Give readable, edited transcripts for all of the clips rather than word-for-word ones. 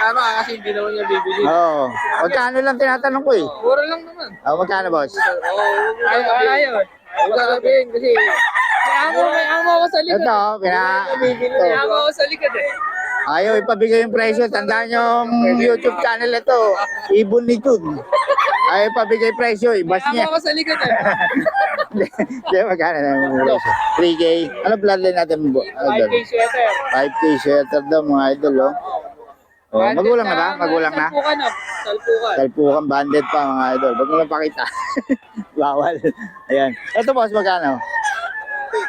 tama kasi hindi naman niya bibili. Oo. Magkano lang tinatanong ko eh. Mura lang naman. Magkano boss? Ayaw. Huwag ka sabihin kasi may amo ako sa likod. Ito, May amo ako sa likod eh. ayaw ipabigay yung presyo. Tandaan yung YouTube channel ito. Ibon ni Tun. Ayaw ipabigay presyo. Ibas May niya. amo ako sa likod eh. Hindi, magkano na yung presyo? 3K. Ano bloodline natin? 5K sweater. 5K sweater daw mga idol. Oh, magulang na ba? Magulang na? Salpukan na. Salpukan. Salpukan banded pa mga idol. Huwag mo lang pakita. Bawal. Ayan. Ito boss, magkano?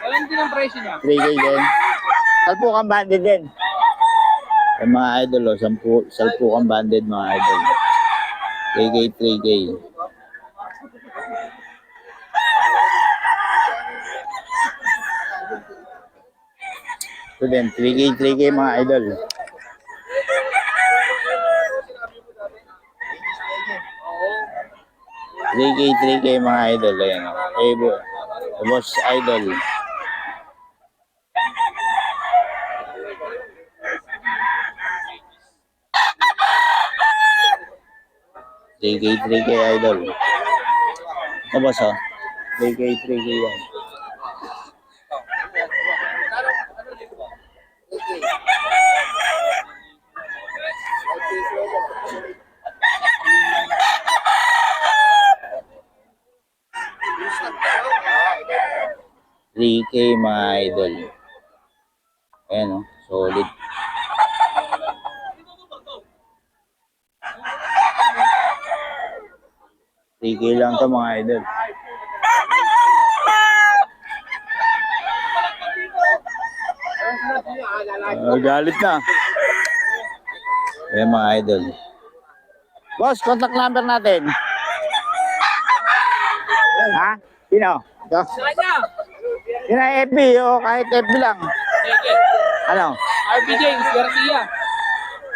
Alam din ang presyo niya. 3K din. Salpukan banded din. Yung mga idol, salpukan banded mga idol. 3K, 3K. Ito din, 3K, 3K mga idol. 3K, 3K mga idol. Ayan o. Boss idol. K 3K idol. Ito boss o. 3K, 3K yan. $3K mga idol. Ayan o, solid. $3K lang to mga idol. Galit na. Ayan mga idol. Boss, contact number natin. Ha? Sino? Ito? Yun ang FB o kahit FB lang. Ano? RB James Garcia.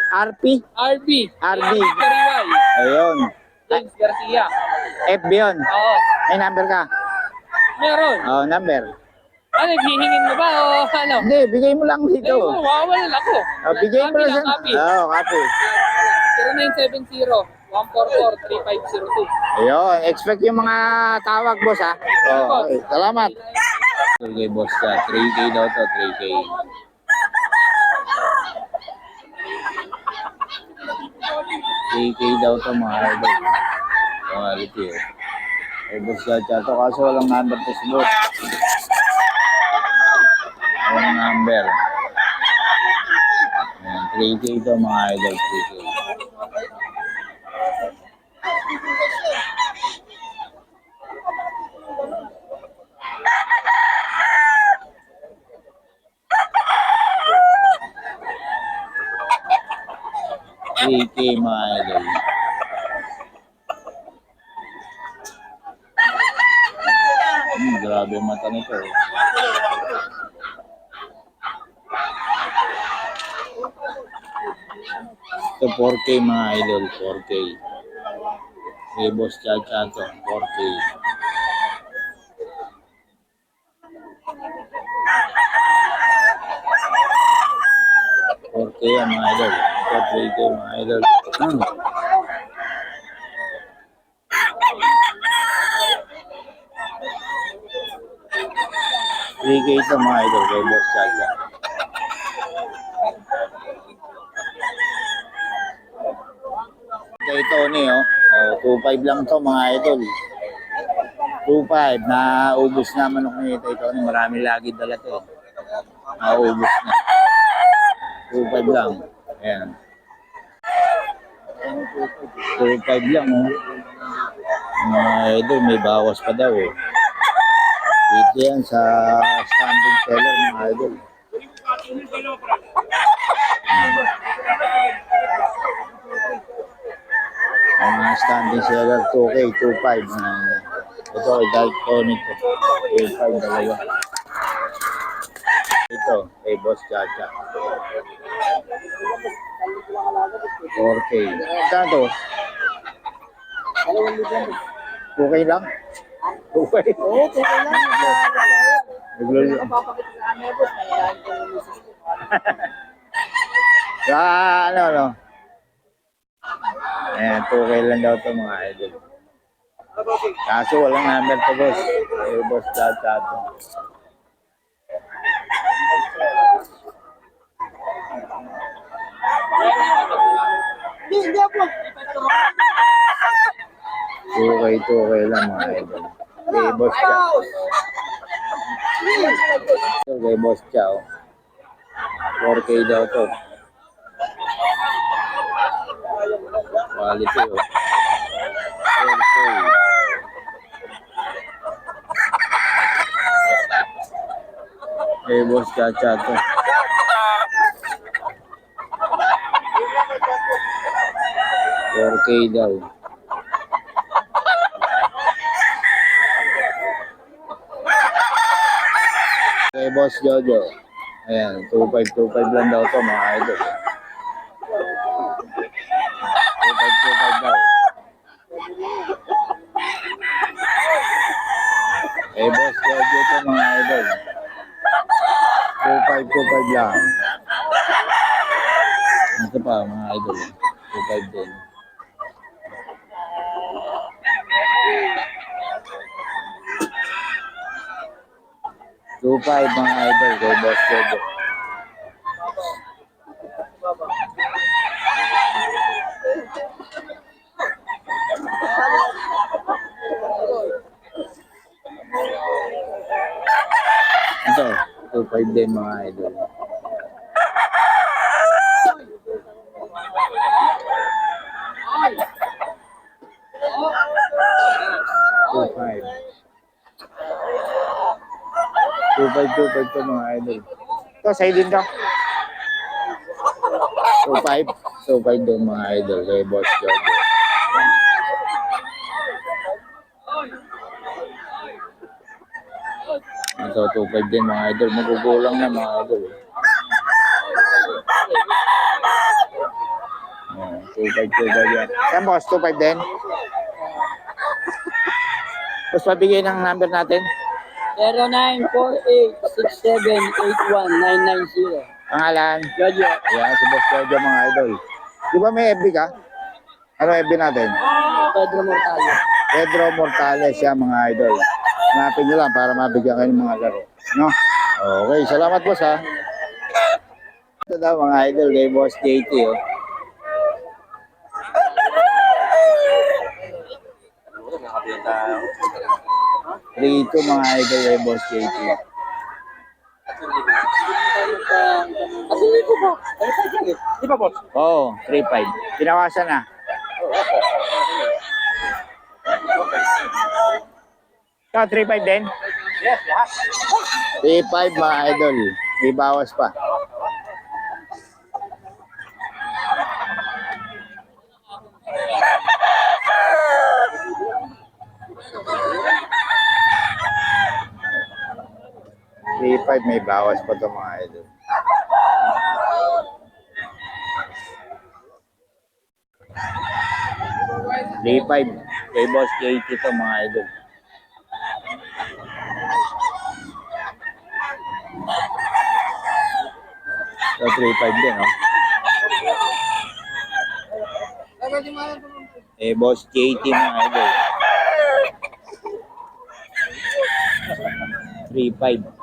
RP? RB. RB. Riway. Ayun. James Garcia. FB yun. Oo. May number ka? Meron. Oo, number. Ano, hihingin mo ba o ano? Hindi, bigay mo lang Hindi dito. mo, wawala ako. Bigay mo lang siya. Copy. Oo, copy. 0970-144-3502. Ayun, expect yung mga tawag, boss, ha? Okay, salamat. Okay, boss ka. 3K daw to, 3K. 3K daw to, mga idol. Quality, eh. Ay, boss ka, chato. Kaso walang number to si boss. Walang number. Ayan, 3K to, mga idol, 3K. AK mga idol. Grabe yung mata nito. Ito 4K mga idol, 4K. Hey, boss Chacha to, 4K. Yan mga idol. Ito 3K mga idol. 3K ito mga idol kay Boss Chacha. Kay Tony oh. 2.5 lang to mga idol. 2.5 na ubos na manok ni Tony. Marami lagi dala to. Naubos na. 2.5 lang. Ayan. 2.5 lang oh. Mga idol may bawas pa daw eh. Dito yan sa standing seller mga idol. Mga standing seller 2K, 2.5. Ito ay Daltonic 2.5 dalawa. Ito ay Boss Chacha 4K. Saan to? 2K lang? 2K? Oo, kaya lang. Naglulong. Papakita sa amin, boss. Kaya Ano? Ayan, 2K lang daw to mga idol. Kaso walang number to boss. Boss Chachato. Hindi ako. 2K lang mga idol. Kay boss Chow. Kay boss Chow. 4K daw to. Quality oh. 4K. Kay boss Chachato. 4K daw. Kay Boss Jojo. Ayan, 2525 lang daw to mga idol. 2525 daw. Kay Boss Jojo to mga idol. 2525 lang. Ito pa mga idol. 25 din. Two-five mga idol kay Boss Jojo. Ito, 2.5 din mga idol. Two-five. 2.5 to mga idol. Ito, sa'yo din to. 2.5. 2.5 din mga idol kay Boss Jojo. Ito, 2.5 din mga idol. Magugulang na mga idol. 2.5 yan. Yan boss, 2.5 din. Boss, pabigay ng number natin. 0948-6781-990. Pangalan. Jojo. Yan, si Boss Jojo mga idol. Di ba may FB ka? Ano FB natin? Pedro Mortales. Pedro Mortales yan mga idol. Hanapin nyo lang para mabigyan kayo ng mga laro. No? Okay, salamat boss ha. Ito daw mga idol kay Boss JT oh. Rito mga idol kay Boss JT. Di ba, boss? Oo, 3.5. Pinawasan na. Ito, 3.5 din? Yes, lahat. 3.5 mga idol. Di bawas pa. May bawas pa to mga idol. Day 5 kay Boss JT to mga idol. So 3.5 din oh. Boss JT mga idol. 3.5.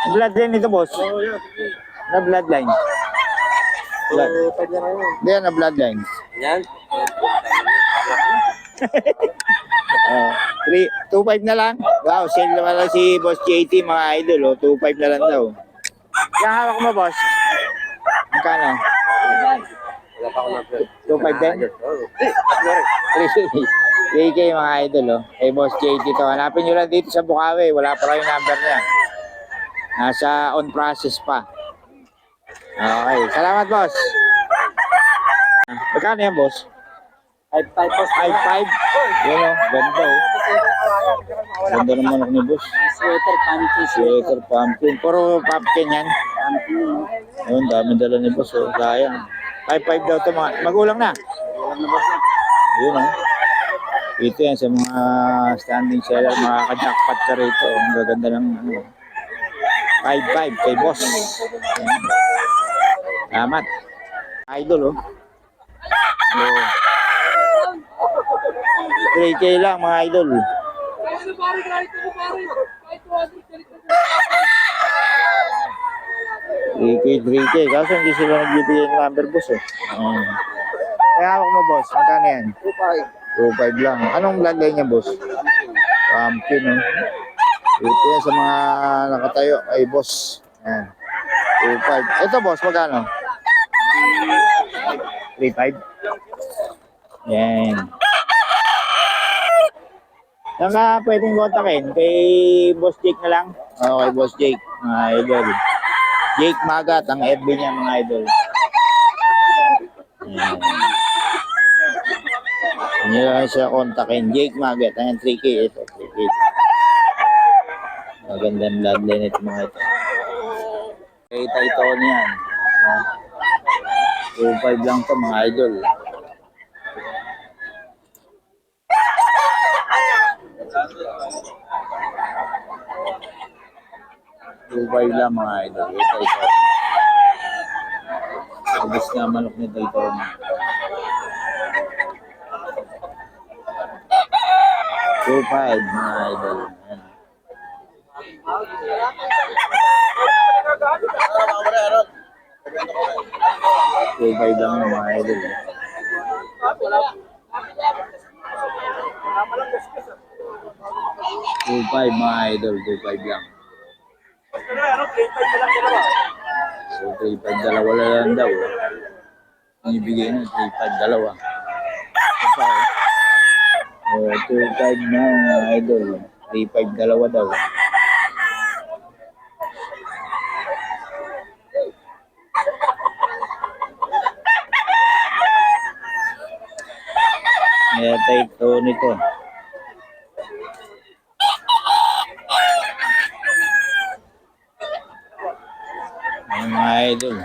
Bloodline ito boss. Na bloodline. Blood. Hindi na bloodline. Yan. 2.5 na lang. Wow, sale naman lang si Boss JT mga idol. 2.5 na lang daw. Yung hawak mo boss. Magkano? Wala pa ako na 2.5 din? 3K mga idol Kay Boss JT to. Hanapin nyo lang dito sa Bukawi. Wala pa rin yung number niya. Nasa on process pa. Okay. Salamat boss. Magkano yan boss? 5-5 boss. 5.5. Yun ganda Ganda ng manok ni boss. Sweater, pumpkin, Sweater, pumpkin. Puro pumpkin yan. pumpkin. Yun, dami dala ni boss. Sayang. 5.5 daw ito mga. Magulang na. Yun Ito yan sa mga standing seller. Makaka-jackpot ka rito. Ang gaganda ng ano. 5-5 kay boss. Ayan. Salamat. Idol, oh. Oh. 3K lang, mga idol. 3K. Kaso hindi sila nagbibigay ng number, boss, eh. Ayan. Kaya ako mo, boss. Magkano yan? 2.5 lang. Anong bloodline niya, boss? Pumpkin, no? Ito yan sa mga nakatayo ay boss. Ayan. 2.5. Ito, boss, magkano? 3.5. Yan. Saan ka pwedeng kontakin? Kay Boss Jake na lang? Oo, kay Boss Jake, mga idol. Jake Magat, ang FB niya, mga idol. Ayan. Hindi lang siya kontakin. Jake Magat, ayan, 3K. Ito, 3K. Magandang bloodline ito, mga ito. Kita ito niyan. 2.5 lang to, mga idol. Dubai lang, mga idol. Ito. Ubus nga manok nito ito. 2.5, mga idol. Ayan. 2.5 lang yung mga idol. 2.5, mga idol. 2.5 lang. So, 3.5 dalawa lang daw. Ibigay na 3.5 dalawa. Ito, oh, 2.5 na, mga idol. 3.5 dalawa daw. Ito ito nito. Mga idol.